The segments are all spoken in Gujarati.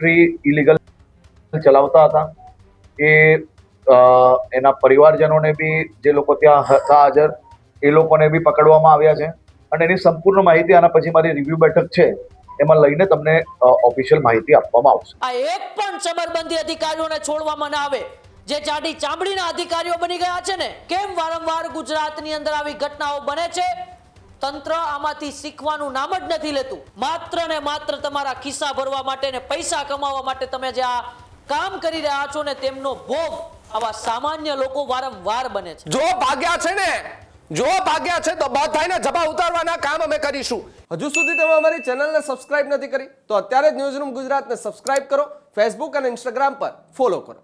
ઇલીગલ ચલાવતા હતા એ એના પરિવારજનોને બી જે લોકો ત્યાં હતા હાજર એ લોકોને બી પકડવામાં આવ્યા છે અને એની સંપૂર્ણ માહિતી આના પછી મારી રિવ્યુ બેઠક છે એમાં લઈને તમને ઓફિશિયલ માહિતી આપવામાં આવશે. આ એક પણ ચમરબંધી અધિકારીઓને છોડવામાં ના આવે જે જાડી ચામડીના અધિકારીઓ બની ગયા છે ને. કેમ વારંવાર ગુજરાતની અંદર આવી ઘટનાઓ બને છે? તંત્ર આમાંથી શીખવાનું નામ જ નથી લેતું. માત્ર ને માત્ર તમારા ખિસ્સા ભરવા માટે ને પૈસા કમાવા માટે તમે જે આ કામ કરી રહ્યા છો ને તેમનો ભોગ આવા સામાન્ય લોકો વારંવાર બને છે. જો ભાગ્યા છે ને, જો ભાગ્યા છે તો બધાને જબા ઉતારવાના કામ અમે કરીશું. હજુ સુધી તમે અમારી ચેનલને સબસ્ક્રાઇબ નથી કરી તો અત્યારે જ ન્યૂઝરૂમ ગુજરાતને સબસ્ક્રાઇબ કરો. ફેસબુક અને ઇન્સ્ટાગ્રામ પર ફોલો કરો.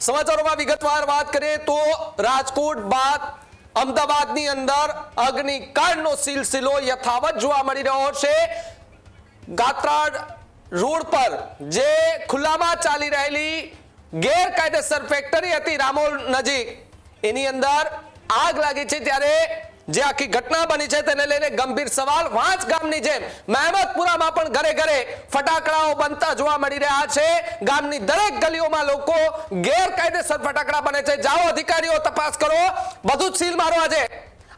સમાચારોમાં વિગતવાર વાત કરીએ તો રાજકોટ બાદ અમદાવાદની અંદર અગ્નિકાંડનો સિલસિલો યથાવત જોવા મળી રહ્યો છે. ગાત્રાડ રોડ પર જે ખુલ્લામાં ચાલી રહેલી ગેરકાયદેસર ફેક્ટરી હતી રામોલ નજીક, એની અંદર આગ લાગી છે ત્યારે જે આખી ઘટના બની છે તેને લઈને ગંભીર સવાલ. વાંચ ગામની જેમ મહેમદપુરામાં પણ ઘરે ઘરે ફટાકડાઓ બનતા જોવા મળી રહ્યા છે. ગામની દરેક ગલીઓમાં લોકો ગેરકાયદેસર ફટાકડા બને છે. જાઓ અધિકારીઓ તપાસ કરો, બધું જ સીલ મારો.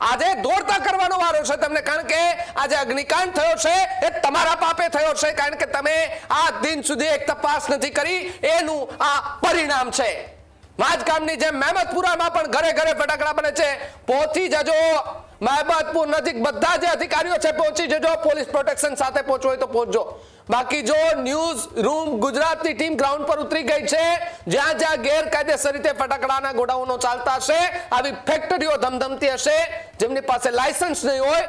આજે દોડતા કરવાનો વારો છે તમને, કારણ કે આજે અગ્નિકાંડ થયો છે એ તમારા પાપે થયો છે, કારણ કે તમે આ દિન સુધી એક તપાસ નથી કરી, એનું આ પરિણામ છે. ગામની જેમ મહેમદપુરામાં પણ ઘરે ઘરે ફટાકડા બને છે. પહોંચી જજો મહેમદપુર નજીક, બધા જે અધિકારીઓ છે પહોંચી જજો. પોલીસ પ્રોટેક્શન સાથે પહોંચવું હોય તો પહોંચજો. બાકી જો ન્યૂઝ રૂમ ગુજરાતની ટીમ ગ્રાઉન્ડ પર ઉતરી ગઈ છે. જ્યાં જ્યાં ગેરકાયદેસર રીતે ફટાકડાના ગોડાઉનો ચાલતા હશે, આવી ફેક્ટરીઓ ધમધમતી હશે, જેમની પાસે લાયસન્સ નહીં હોય,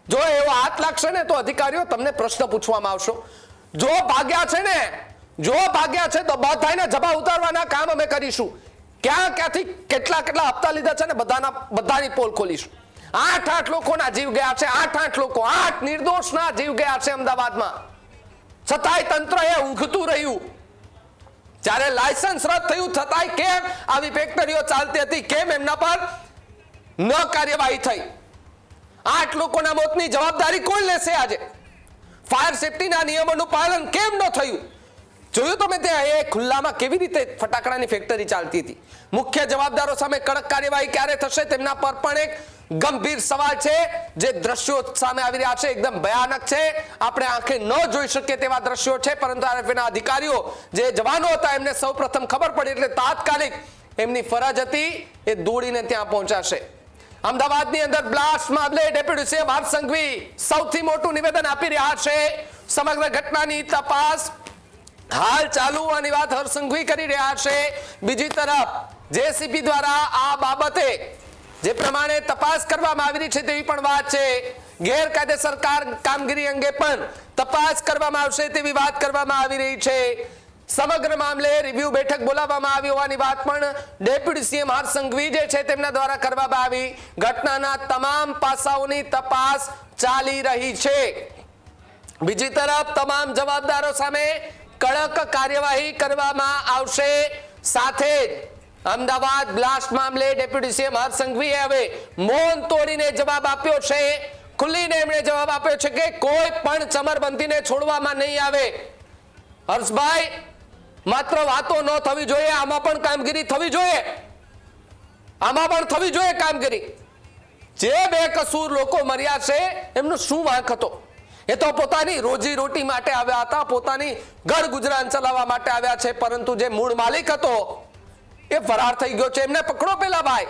જો એવો હાથ લાગશે ને તો અધિકારીઓ તમને પ્રશ્ન પૂછવામાં આવશે. જો ભાગ્યા છે ને, જો ભાગ્યા છે તો બધાને જબા ઉતારવાના કામ અમે કરીશું. ક્યાંથી કેટલા હપ્તા લીધા છે ને બધાની પોલ ખોલીશું. 8 લોકોના જીવ ગયા છે. 8 લોકો, 8 નિર્દોષના જીવ ગયા છે અમદાવાદમાં. છતાંય તંત્ર એ ઊંઘતું રહ્યું. જ્યારે લાયસન્સ રદ થયું છતાંય કેમ આવી ફેક્ટરીઓ ચાલતી હતી, કેમ એમના પર ન કાર્યવાહી થઈ? 8 લોકોના મોતની જવાબદારી કોણ લેશે? આજે ફાયર સેફટીના નિયમોનું પાલન કેમ ન થયું? જોયું તમે ત્યાં એ ખુલ્લામાં કેવી રીતે ફટાકડાની ફેક્ટરી ચાલતી હતી? મુખ્ય જવાબદારો સામે કડક કાર્યવાહી ક્યારે થશે તેમના પર પણ એક ગંભીર સવાલ છે. જે દ્રશ્યો સામે આવી રહ્યા છે એકદમ ભયાનક છે. આપણે આંખે ન જોઈ શકીએ તેવા દ્રશ્યો છે, પરંતુ આરએફએના અધિકારીઓ જે જવાનો હતા એમને સૌપ્રથમ ખબર પડી એટલે તાત્કાલિક એમની ફરજ હતી એ દોડીને ત્યાં પહોંચાશે. અમદાવાદની અંદર બ્લાસ્ટ મામલે ડેપ્યુટી સીએમ હર્ષ સંઘવી સૌથી મોટું નિવેદન આપી રહ્યા છે. સમગ્ર ઘટનાની તપાસ હાલ ચાલુ હોવાની વાત હર્ષ સંઘવી કરી રહ્યા છે. બીજી તરફ જેસીબી દ્વારા આ બાબતે જે પ્રમાણે તપાસ કરવામાં આવી રહી છે તેવી પણ વાત છે. ગેરકાયદેસર કામગીરી અંગે પણ તપાસ કરવામાં આવશે તેવી વાત કરવામાં આવી રહી છે. સમગ્ર મામલે રિવ્યુ બેઠક બોલાવવામાં આવી હોવાની વાત પણ ડેપ્યુટી સીએમ હર્ષ સંઘવી જે છે તેમના દ્વારા કરવામાં આવી. ઘટનાના તમામ પાસાઓની તપાસ ચાલી રહી છે. બીજી તરફ તમામ જવાબદારો સામે કડક કાર્યવાહી કરવામાં આવશે. સાથે જ અમદાવાદ બ્લાસ્ટ મામલે ડેપ્યુટી સીએમ હર્ષ સંઘવીએ હવે મૌન તોડીને જવાબ આપ્યો છે. ખુલ્લીને એમણે જવાબ આપ્યો છે કે કોઈ પણ ચમરબંધીને છોડવામાં નહીં આવે. હર્ષભાઈ, માત્ર વાતો ન થવી જોઈએ, આમાં પણ કામગીરી થવી જોઈએ. આમાં પણ થવી જોઈએ કામગીરી. જે બેકસૂર લોકો મર્યા છે એમનો શું વાંક હતો? એ તો પોતાની રોજી રોટી માટે આવ્યા હતા, પોતાની ઘર ગુજરાન ચલાવવા માટે આવ્યા છે, પરંતુ જે મૂળ માલિક હતો એ ફરાર થઈ ગયો છે. એમને પકડો પેલા ભાઈ.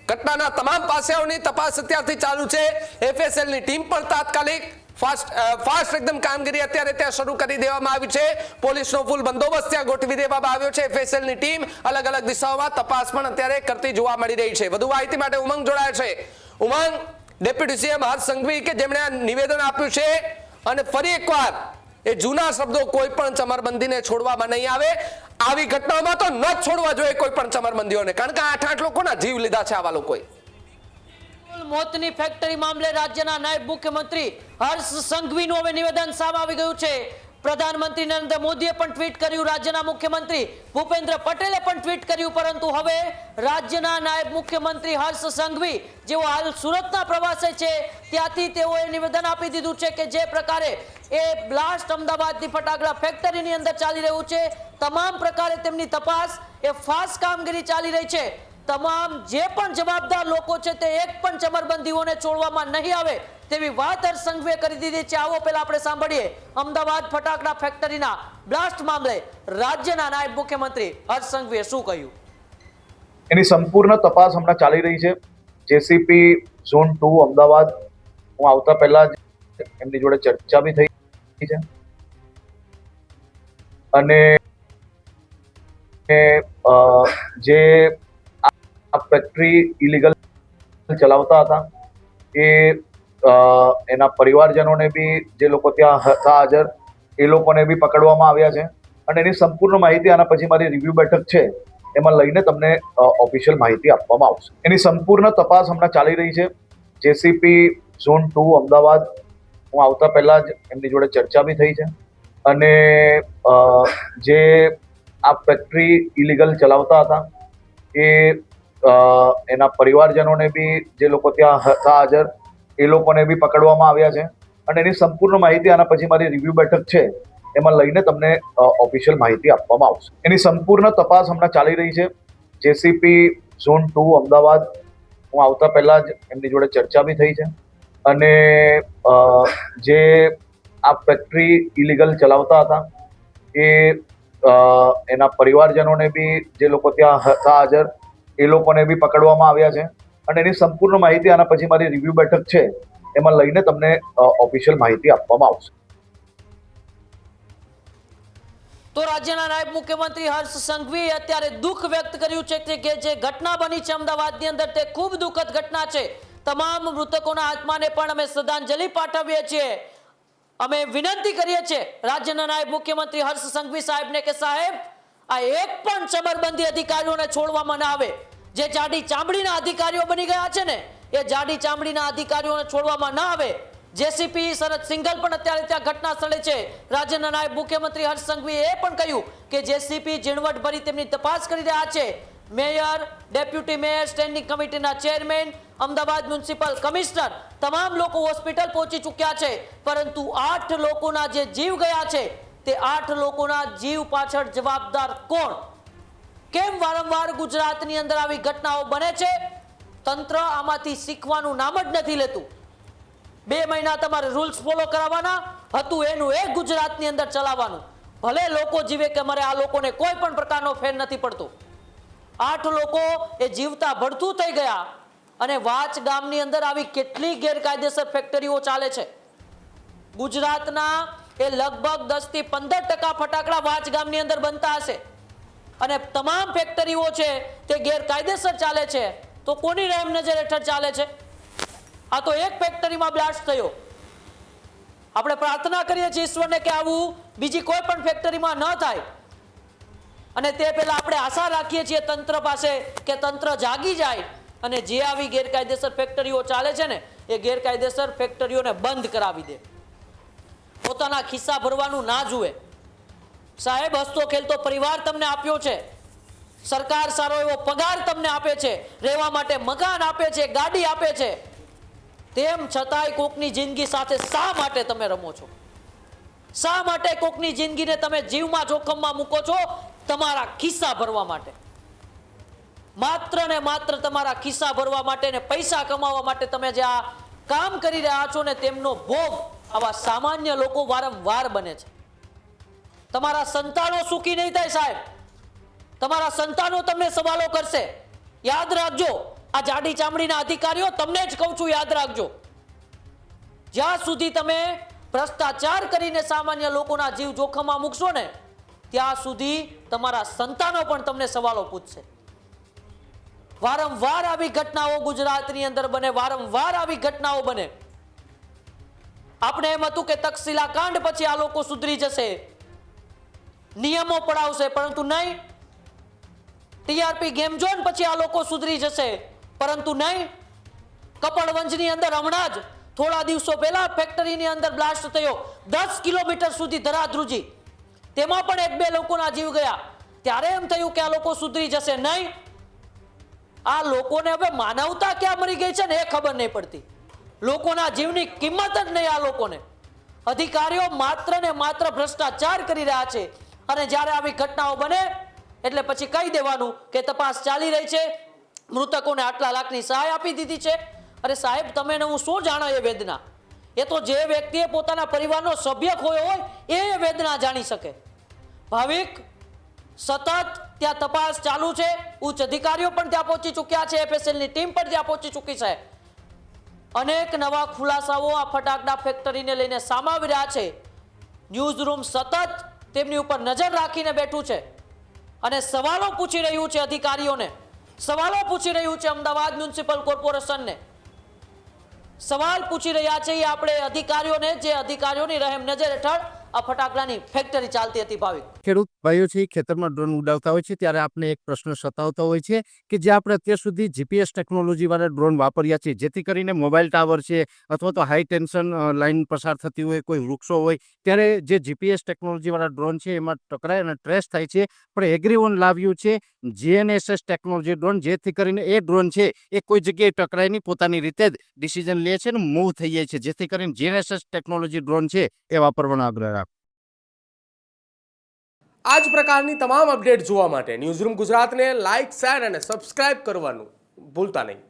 ઘટનાના તમામ પાસાઓની તપાસ અત્યારથી ચાલુ છે. એફએસએલની ટીમ પણ તાત્કાલિક ફાસ્ટ એકદમ કામગીરી અત્યારે ત્યાં શરૂ કરી દેવામાં આવી છે. પોલીસનો ફૂલ બંદોબસ્ત ત્યાં ગોઠવી દેવામાં આવ્યો છે. એફએસએલની ટીમ અલગ અલગ દિશાઓમાં તપાસ પણ અત્યારે કરતી જોવા મળી રહી છે. વધુ માહિતી માટે ઉમંગ જોડાય છે. ઉમંગ, ડેપ્યુટી સીએમ હર્ષ સંઘવી કે જેમણે આ નિવેદન આપ્યું છે અને ફરી એકવાર એ જૂના શબ્દો કોઈ પણ ચમરબંધીને છોડવામાં નહીં આવે. આવી ઘટનાઓમાં તો ન જ છોડવા જોઈએ કોઈ પણ ચમરબંધીઓને, કારણ કે 8 લોકોના જીવ લીધા છે આવા લોકોએ. મોતની ફેક્ટરી મામલે રાજ્યના નાયબ મુખ્યમંત્રી હર્ષ સંઘવીનું હવે નિવેદન સામે આવી ગયું છે. પ્રધાનમંત્રી નરેન્દ્ર મોદીએ પણ ટ્વીટ કર્યું, રાજ્યના મુખ્યમંત્રી ભૂપેન્દ્ર પટેલે પણ ટ્વીટ કર્યું, પરંતુ હવે રાજ્યના નાયબ મુખ્યમંત્રી હર્ષ સંઘવી જેઓ હાલ સુરતના પ્રવાસે છે ત્યાંથી તેઓએ નિવેદન આપી દીધું છે કે જે પ્રકારે એ બ્લાસ્ટ અમદાવાદની ફટાકડા ફેક્ટરીની અંદર ચાલી રહ્યું છે, તમામ પ્રકારે તેમની તપાસ એ ફાસ્ટ કામગીરી ચાલી રહી છે. તમામ જે પણ જવાબદાર લોકો છે તે એક પણ ચમરબંધીઓને છોડવામાં નહીં આવે તેવી વાત હર્ષ સંઘવીએ કરી દીધી છે. આવો પહેલા આપણે સાંભળીએ અમદાવાદ ફટાકડા ફેક્ટરીના બ્લાસ્ટ મામલે રાજ્યના નાયબ મુખ્યમંત્રી હર્ષ સંઘવીએ શું કહ્યું. એની સંપૂર્ણ તપાસ હમણાં ચાલી રહી છે. જેસીપી ઝોન 2 અમદાવાદ, હું આવતા પહેલા જ એમની જોડે ચર્ચા બી થઈ છે અને જે આ ફેક્ટરી ઇલીગલ ચલાવતા હતા એ એના પરિવારજનોને બી જે લોકો ત્યાં હતા હાજર એ લોકોને બી પકડવામાં આવ્યા છે અને એની સંપૂર્ણ માહિતી આના પછી મારી રિવ્યુ બેઠક છે એમાં લઈને તમને ઓફિશિયલ માહિતી આપવામાં આવશે. એની સંપૂર્ણ તપાસ હમણાં ચાલી રહી છે. જેસીપી ઝોન 2 અમદાવાદ, હું આવતા પહેલા જ એમની જોડે ચર્ચા બી થઈ છે અને જે આ ફેક્ટરી ઇલીગલ ચલાવતા હતા એ એના પરિવારજનોને બી જે લોકો ત્યાં હતા હાજર એ લોકોને બી પકડવામાં આવ્યા છે અને એની સંપૂર્ણ માહિતી આના પછી મારી રિવ્યુ બેઠક છે એમાં લઈને તમને ઓફિશિયલ માહિતી આપવામાં આવશે. એની સંપૂર્ણ તપાસ હમણાં ચાલી રહી છે. જેસીપી ઝોન 2 અમદાવાદ, હું આવતા પહેલા જ એમની જોડે ચર્ચા બી થઈ છે અને જે આ ફેક્ટરી ઇલીગલ ચલાવતા હતા એ એના પરિવારજનોને બી જે લોકો ત્યાં હતા હાજર એ લોકોને બી પકડવામાં આવ્યા છે અને એની સંપૂર્ણ માહિતી આના પછી મારી રિવ્યુ બેઠક છે એમાં લઈને તમને ઓફિશિયલ માહિતી આપવામાં આવશે. તો રાજ્યના નાયબ મુખ્યમંત્રી હર્ષ સંઘવીએ અત્યારે દુઃખ વ્યક્ત કર્યું છે કે જે ઘટના બની છે અમદાવાદની અંદર તે ખૂબ દુઃખદ ઘટના છે. તમામ મૃતકોના આત્માને પણ અમે શ્રદ્ધાંજલિ પાઠવીએ છીએ. અમે વિનંતી કરીએ છીએ રાજ્યના નાયબ મુખ્યમંત્રી હર્ષ સંઘવી સાહેબને કે સાહેબ આ એક પણ ચમરબંધી અધિકારીઓને છોડવામાં ના આવે. જે જાડી ચામડીના અધિકારીઓ બની ગયા છે ને એ જાડી ચામડીના અધિકારીઓને છોડવામાં ના આવે. જેસીપી શરદ સિંઘલ પણ અત્યારે ત્યાં ઘટના સ્થળે છે. રાજ્યના નાયબ મુખ્યમંત્રી હર્ષ સંઘવીએ એ પણ કહ્યું કે જેસીપી ઝીણવટભરી તેમની તપાસ કરી રહ્યા છે. મેયર, ડેપ્યુટી મેયર, સ્ટેન્ડિંગ કમિટીના ચેરમેન, અમદાવાદ મ્યુનિસિપલ કમિશનર તમામ લોકો હોસ્પિટલ પહોંચી ચૂક્યા છે, પરંતુ 8 લોકોના જે જીવ ગયા છે તે 8 લોકોના જીવ પાછળ જવાબદાર કોણ? કેમ વારંવાર ગુજરાતની અંદર આવી ઘટનાઓ બને છે? તંત્ર આમાંથી શીખવાનું નામ જ નથી લેતું. 2 મહિના તમારે રૂલ્સ ફોલો કરાવવાના હતું, એનું એક ગુજરાતની અંદર ચલાવવાનું. ભલે લોકો જીવે કે મારે આ લોકોને કોઈ પણ પ્રકારનો ફેર નથી પડતો. 8 લોકો એ જીવતા ભડથું થઈ ગયા અને વાચ ગામની અંદર આવી કેટલી ગેરકાયદેસર ફેક્ટરીઓ ચાલે છે. ગુજરાતના એ લગભગ 10 થી 15% ફટાકડા વાચ ગામની અંદર બનતા હશે અને તમામ ફેક્ટરીઓ છે તે ગેરકાયદેસર ચાલે છે. તો કોની રહેમ નજર હેઠળ ચાલે છે? આ તો એક ફેક્ટરીમાં બ્લાસ્ટ થયો. આપણે પ્રાર્થના કરીએ છીએ ઈશ્વરને કે આવું બીજી કોઈ પણ ફેક્ટરીમાં ન થાય અને તે પહેલા આપણે આશા રાખીએ છીએ તંત્ર પાસે કે તંત્ર જાગી જાય અને જે આવી ગેરકાયદેસર ફેક્ટરીઓ ચાલે છે ને એ ગેરકાયદેસર ફેક્ટરીઓને બંધ કરાવી દે. પોતાના ખિસ્સા ભરવાનું ના જુએ. સાહેબ, હસતો ખેલતો પરિવાર તમને આપ્યો છે, સરકાર સારો એવો પગાર તમને આપે છે, રહેવા માટે મકાન આપે છે, ગાડી આપે છે, તેમ છતાંય કોકની જિંદગી સાથે શા માટે તમે રમો છો? શા માટે કોકની જિંદગીને તમે જીવમાં જોખમમાં મૂકો છો? તમારા ખિસ્સા ભરવા માટે, માત્ર ને માત્ર તમારા ખિસ્સા ભરવા માટે ને પૈસા કમાવા માટે તમે જે આ કામ કરી રહ્યા છો ને તેમનો ભોગ આવા સામાન્ય લોકો વારંવાર બને છે. તમારા સંતાનો સુખી નહીં થાય સાહેબ. તમારા સંતાનો તમને સવાલો કરશે. યાદ રાખજો, આ જાડી ચામડીના અધિકારીઓ તમને જ કહું છું, યાદ રાખજો. જ્યાં સુધી તમે ભ્રષ્ટાચાર કરીને સામાન્ય લોકોના જીવ જોખમમાં મૂકશો ને ત્યાં સુધી તમારા સંતાનો પણ તમને સવાલો પૂછશે. વારંવાર આવી ઘટનાઓ ગુજરાતની અંદર બને, વારંવાર આવી ઘટનાઓ બને આપણે એમ હતું કે તક્ષશિલા કાંડ પછી આ લોકો સુધરી જશે, નિયમો પડાવશે, પરંતુ નહીં. ટીઆરપી ગેમ ઝોન પછી આ લોકો સુધરી જશે, પરંતુ નહીં. કપડવંજની અંદર હમણાં જ થોડા દિવસો પહેલા ફેક્ટરીની અંદર બ્લાસ્ટ થયો, 10 કિલોમીટર સુધી ધરાધ્રુજી, તેમાં પણ 1-2 લોકોના જીવ ગયા. ત્યારે એમ થયું કે આ લોકો સુધરી જશે, નહીં. આ લોકોને હવે માનવતા ક્યાં મરી ગઈ છે ને એ ખબર નહીં પડતી. લોકોના જીવની કિંમત જ નહીં આ લોકોને. અધિકારીઓ માત્ર ને માત્ર ભ્રષ્ટાચાર કરી રહ્યા છે, અને જ્યારે આવી ઘટનાઓ બને એટલે પછી કહી દેવાનું કે તપાસ ચાલી રહી છે, મૃતકોને આટલા લાખની સહાય આપી દીધી છે. અરે સાહેબ, તમે ને હું શું જાણો એ વેદના? એ તો જે વ્યક્તિએ પોતાના પરિવારનો સભ્ય ખોયો હોય એ વેદના જાણી શકે. ભાવિક, સતત ત્યાં તપાસ ચાલુ છે, ઉચ્ચ અધિકારીઓ પણ ત્યાં પહોંચી ચૂક્યા છે, એફએસએલની ટીમ પણ ત્યાં પહોંચી ચૂકી છે. અનેક નવા ખુલાસાઓ આ ફટાકડા ફેક્ટરીને લઈને સામે આવી રહ્યા છે. ન્યૂઝ રૂમ સતત તેમની ઉપર નજર રાખીને બેઠું છે અને સવાલો પૂછી રહ્યું છે અધિકારીઓને, સવાલો પૂછી રહ્યું છે અમદાવાદ મ્યુનિસિપલ કોર્પોરેશનને. સવાલ પૂછી રહ્યા છે એ આપણે અધિકારીઓને, જે અધિકારીઓની રહેમ નજર હેઠળ આ ફટાકડાની ફેક્ટરી ચાલતી હતી. ભાવિક, ખેડૂત ભાઈઓ છે ખેતરમાં ડ્રોન ઉડાવતા હોય છે ત્યારે આપણે એક પ્રશ્ન સતાવતો હોય છે કે જે આપણે અત્યાર સુધી જીપીએસ ટેકનોલોજી વાળા ડ્રોન વાપર્યા છે, જેથી કરીને મોબાઈલ ટાવર છે અથવા તો હાઈ ટેન્શન લાઈન પસાર થતી હોય, કોઈ વૃક્ષો હોય, ત્યારે જે જીપીએસ ટેકનોલોજી વાળા ડ્રોન છે એમાં ટકરાય અને ટ્રેસ થાય છે. પણ એગ્રીઓન લાવ્યું છે જીએનએસએસ ટેકનોલોજી ડ્રોન, જેથી કરીને એ ડ્રોન છે એ કોઈ જગ્યાએ ટકરાય નહીં, પોતાની રીતે જ ડિસિઝન લે છે ને મૂવ થઈ જાય છે, જેથી કરીને જીએનએસએસ ટેકનોલોજી ડ્રોન છે એ વાપરવાનો આગ્રહ રાખો. આ જ પ્રકારની તમામ અપડેટ જોવા માટે ન્યૂઝરૂમ ગુજરાતને લાઇક, શેર અને સબસ્ક્રાઇબ કરવાનું ભૂલતા નહીં.